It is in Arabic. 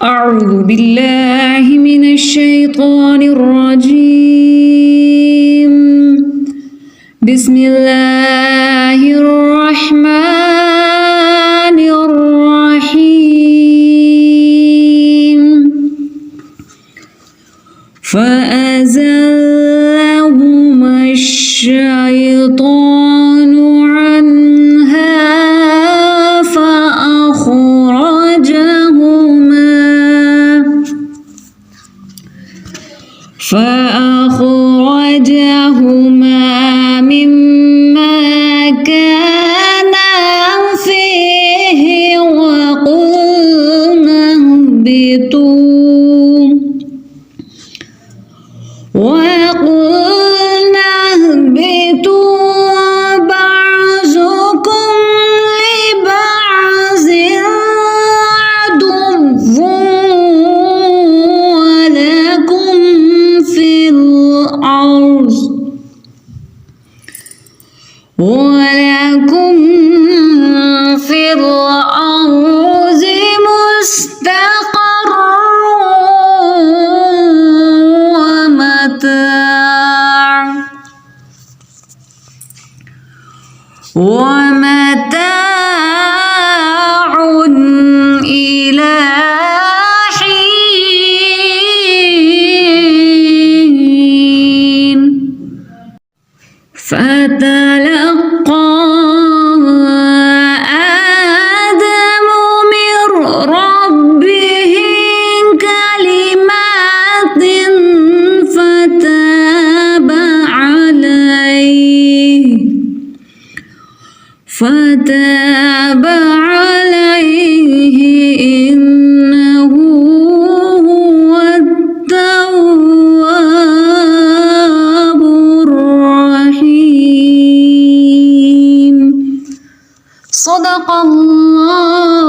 أعوذ بالله من الشيطان الرجيم. بسم الله الرحمن الرحيم. فأزلهما الشيطان عنها فأخرجهما مما كانا فيه وقلنا اهبطوا بعضكم لبعض عدو ولكم في الأرض مستقر ومتاع إلى حين. فتلقى آدم من ربه كلمات فتاب عليه إنه هو التواب الرحيم. صدق الله.